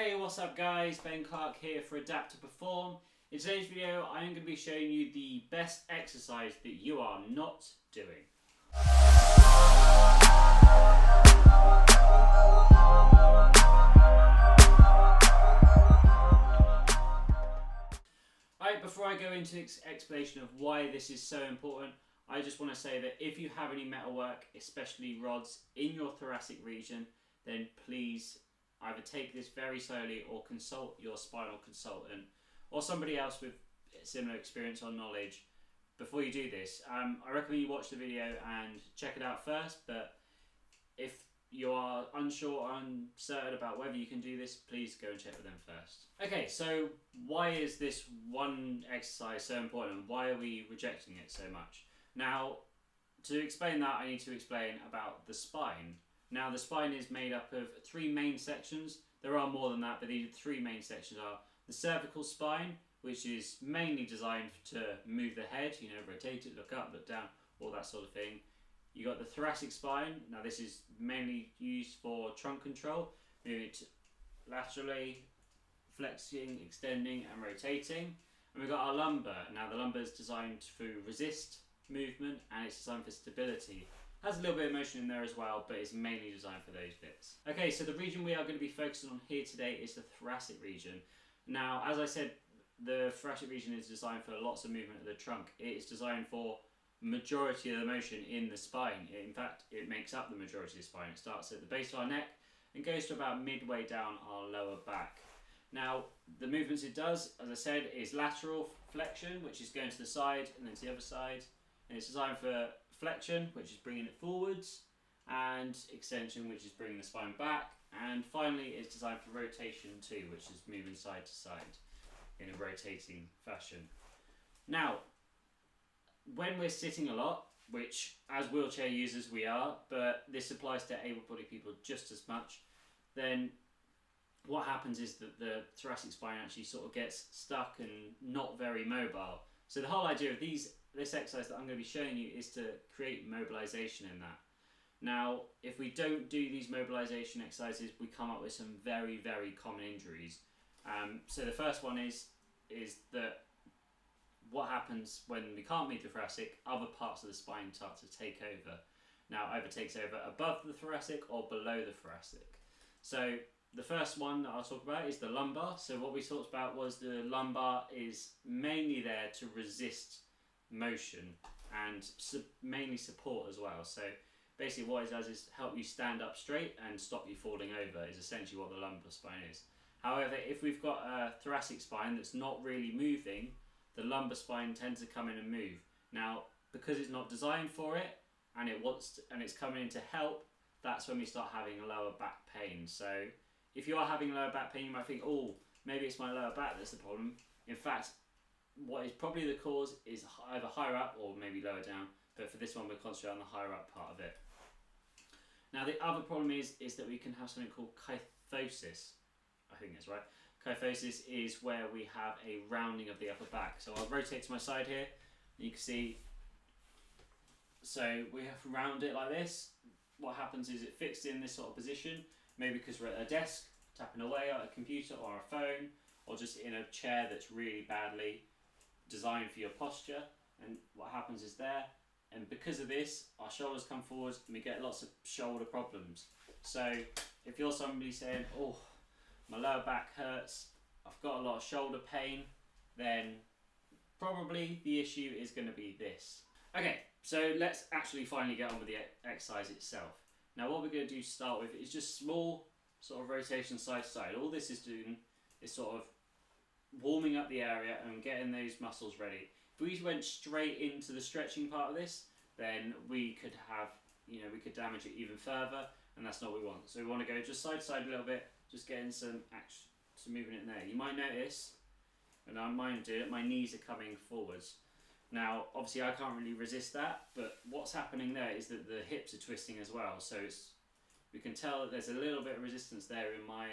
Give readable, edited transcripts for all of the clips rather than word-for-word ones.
Hey, what's up guys? Ben Clark here for Adapt to Perform. In today's video I am going to be showing you the best exercise that you are not doing. Alright, before I go into explanation of why this is so important, I just want to say that if you have any metalwork, especially rods, in your thoracic region, then please either take this very slowly or consult your spinal consultant or somebody else with similar experience or knowledge before you do this. I recommend you watch the video and check it out first, but if you are unsure or uncertain about whether you can do this, please go and check with them first. Okay, so why is this one exercise so important and why are we rejecting it so much? Now, to explain that, I need to explain about the spine. Now, the spine is made up of three main sections. There are more than that, but these three main sections are the cervical spine, which is mainly designed to move the head, rotate it, look up, look down, all that sort of thing. You got the thoracic spine. Now, this is mainly used for trunk control, moving it laterally, flexing, extending, and rotating. And we've got our lumbar. Now, the lumbar is designed to resist movement and it's designed for stability. Has a little bit of motion in there as well, but it's mainly designed for those bits. Okay, so the region we are going to be focusing on here today is the thoracic region. Now, as I said, the thoracic region is designed for lots of movement of the trunk. It is designed for majority of the motion in the spine. In fact, it makes up the majority of the spine. It starts at the base of our neck and goes to about midway down our lower back. Now, the movements it does, as I said, is lateral flexion, which is going to the side and then to the other side. And it's designed for flexion, which is bringing it forwards, and extension, which is bringing the spine back, and finally it's designed for rotation too, which is moving side to side in a rotating fashion. Now, when we're sitting a lot, which as wheelchair users we are, but this applies to able-bodied people just as much, then what happens is that the thoracic spine actually sort of gets stuck and not very mobile. So the whole idea of this exercise that I'm going to be showing you is to create mobilisation in that. Now, if we don't do these mobilisation exercises, we come up with some very, very common injuries. So the first one is that what happens when we can't move the thoracic, other parts of the spine start to take over. Now, either takes over above the thoracic or below the thoracic. So the first one that I'll talk about is the lumbar. So what we talked about was the lumbar is mainly there to resist motion and mainly support as well. So basically what it does is help you stand up straight and stop you falling over is essentially what the lumbar spine is. However, if we've got a thoracic spine that's not really moving, the lumbar spine tends to come in and move. Now, because it's not designed for it and it's coming in to help, that's when we start having a lower back pain. So if you are having lower back pain, you might think, oh, maybe it's my lower back that's the problem. In fact, what is probably the cause is either higher up or maybe lower down, but for this one we're concentrating on the higher up part of it. Now the other problem is that we can have something called kyphosis. I think that's right. Kyphosis is where we have a rounding of the upper back. So I'll rotate to my side here, and you can see, so we have to round it like this. What happens is it fixed in this sort of position, maybe because we're at a desk, tapping away at a computer or a phone, or just in a chair that's really badly designed for your posture, and what happens is there, and because of this our shoulders come forward and we get lots of shoulder problems. So if you're somebody saying, oh, my lower back hurts, I've got a lot of shoulder pain, then probably the issue is going to be this. Okay, so let's actually finally get on with the exercise itself. Now what we're going to do to start with is just small sort of rotation side to side. All this is doing is sort of warming up the area and getting those muscles ready. If we went straight into the stretching part of this, then we could have, we could damage it even further, and that's not what we want. So we want to go just side to side a little bit, just getting some action, some movement in there. You might notice, and I might do it, my knees are coming forwards. Now, obviously I can't really resist that, but what's happening there is that the hips are twisting as well. So we can tell that there's a little bit of resistance there in my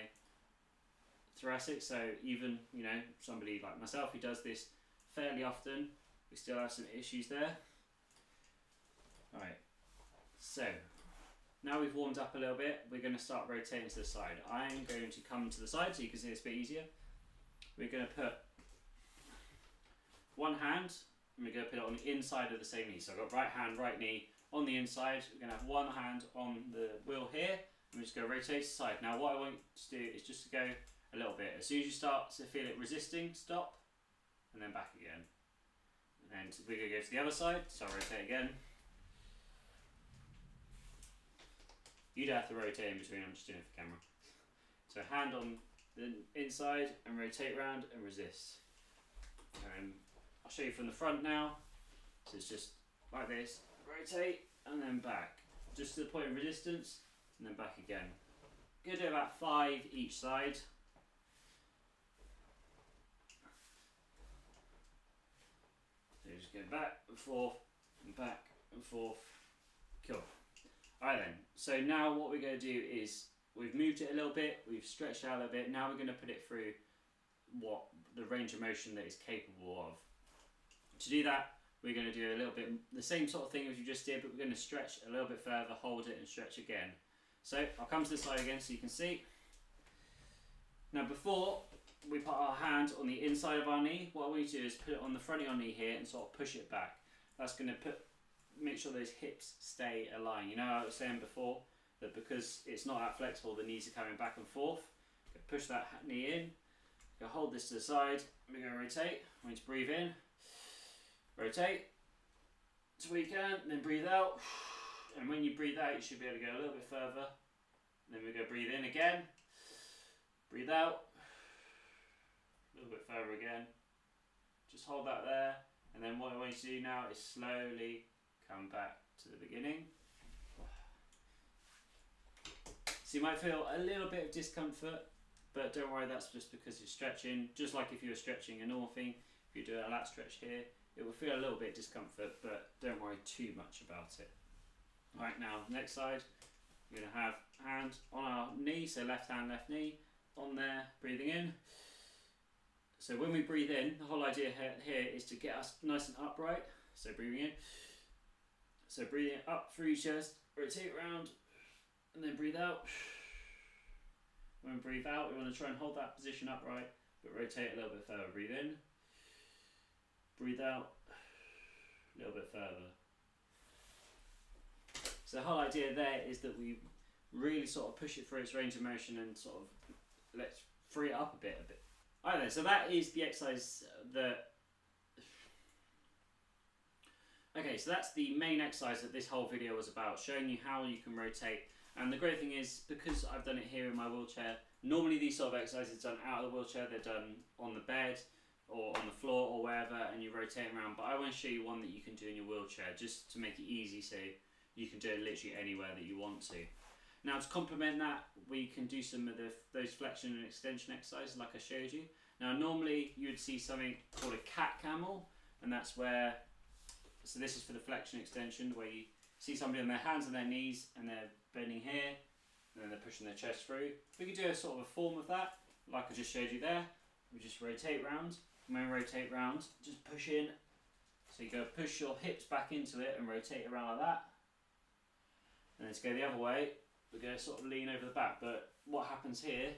thoracic. So even, somebody like myself who does this fairly often, we still have some issues there. Alright, so now we've warmed up a little bit, we're going to start rotating to the side. I'm going to come to the side so you can see it's a bit easier. We're going to put one hand, and we're going to put it on the inside of the same knee. So I've got right hand, right knee on the inside. We're going to have one hand on the wheel here, and we're just going to rotate to the side. Now what I want to do is just to go a little bit. As soon as you start to feel it resisting, stop, and then back again. And we're going to go to the other side, so I'll rotate again. You don't have to rotate in between, I'm just doing it for camera. So hand on the inside and rotate round and resist. And I'll show you from the front now. So it's just like this, rotate and then back. Just to the point of resistance and then back again. Going to do about 5 each side. So just go back and forth and back and forth. Cool. Alright then, so now what we're going to do is, we've moved it a little bit, we've stretched out a little bit, now we're going to put it through what the range of motion that it's capable of. To do that, we're going to do a little bit, the same sort of thing as you just did, but we're going to stretch a little bit further, hold it and stretch again. So I'll come to the side again so you can see. Now before we put our hand on the inside of our knee, what I want you to do is put it on the front of your knee here and sort of push it back. That's going to make sure those hips stay aligned. You know how I was saying before that because it's not that flexible, the knees are coming back and forth. Push that knee in. Go hold this to the side. We're going to rotate. I'm going to breathe in, rotate so we can, then breathe out. And when you breathe out, you should be able to go a little bit further. Then we're going to breathe in again, breathe out, a little bit further again. Just hold that there. And then what I want you to do now is slowly come back to the beginning. So you might feel a little bit of discomfort, but don't worry, that's just because you're stretching. Just like if you were stretching a normal thing, if you do a lat stretch here, it will feel a little bit of discomfort, but don't worry too much about it. Alright, now next side, we're going to have hand on our knee, so left hand, left knee, on there, breathing in. So when we breathe in, the whole idea here is to get us nice and upright. So breathing in. So breathing up through your chest, rotate around, and then breathe out. When we breathe out, we want to try and hold that position upright, but rotate a little bit further. Breathe in, breathe out, a little bit further. So the whole idea there is that we really sort of push it through its range of motion and sort of let's free it up a bit. Alright then, so that is the exercise that... Okay, so that's the main exercise that this whole video was about, showing you how you can rotate. And the great thing is, because I've done it here in my wheelchair, normally these sort of exercises are done out of the wheelchair, they're done on the bed or on the floor or wherever, and you rotate around. But I want to show you one that you can do in your wheelchair, just to make it easy so you can do it literally anywhere that you want to. Now to complement that, we can do some of those flexion and extension exercises like I showed you. Now normally you would see something called a cat camel, and that's where, so this is for the flexion extension, where you see somebody on their hands and their knees and they're bending here, and then they're pushing their chest through. We could do a sort of a form of that, like I just showed you there. We just rotate round, and when we rotate round, just push in. So you go push your hips back into it and rotate around like that. And let's go the other way. We're going to sort of lean over the back, but what happens here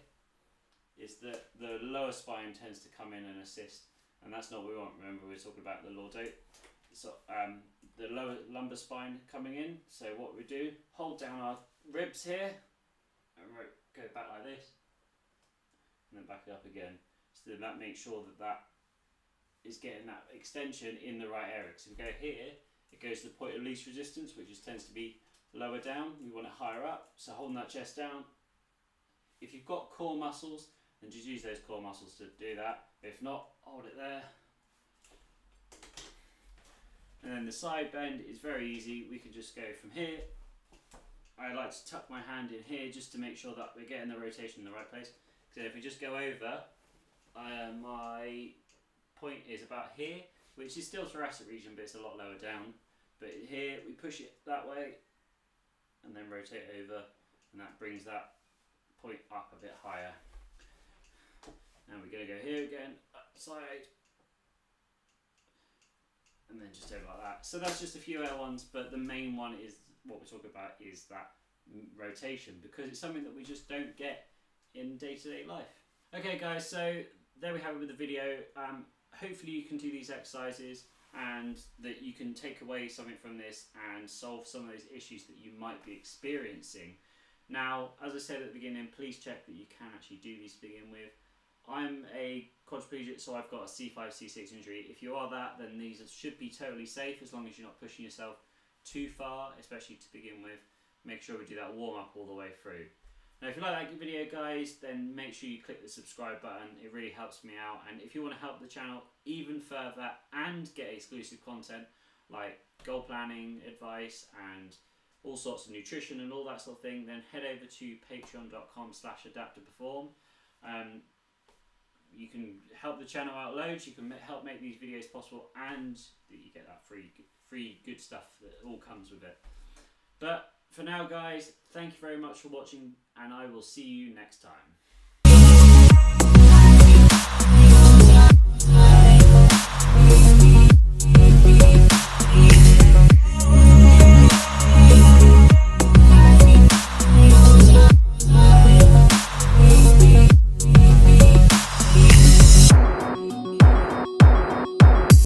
is that the lower spine tends to come in and assist, and that's not what we want. Remember, we were talking about the lordate. So the lower lumbar spine coming in. So what we do, hold down our ribs here, and go back like this, and then back it up again. So that makes sure that that is getting that extension in the right area. So if we go here, it goes to the point of least resistance, which tends to be lower down. We want it higher up, so holding that chest down. If you've got core muscles, then just use those core muscles to do that. If not, hold it there. And then the side bend is very easy. We can just go from here. I like to tuck my hand in here just to make sure that we're getting the rotation in the right place. So if we just go over, my point is about here, which is still thoracic region, but it's a lot lower down. But here, we push it that way, and then rotate over, and that brings that point up a bit higher. Now we're going to go here again, side, and then just over like that. So that's just a few other ones, but the main one is what we're talking about, is that rotation, because it's something that we just don't get in day-to-day life. Okay guys, so there we have it with the video. Hopefully you can do these exercises and that you can take away something from this and solve some of those issues that you might be experiencing. Now, as I said at the beginning, please check that you can actually do these to begin with. I'm a quadriplegic, so I've got a C5, C6 injury. If you are that, then these should be totally safe as long as you're not pushing yourself too far, especially to begin with. Make sure we do that warm up all the way through. Now, if you like that video, guys, then make sure you click the subscribe button. It really helps me out. And if you want to help the channel even further and get exclusive content like goal planning advice and all sorts of nutrition and all that sort of thing, then head over to patreon.com/adaptperform. You can help the channel out loads. You can help make these videos possible, and you get that free good stuff that all comes with it. But for now, guys, thank you very much for watching, and I will see you next time.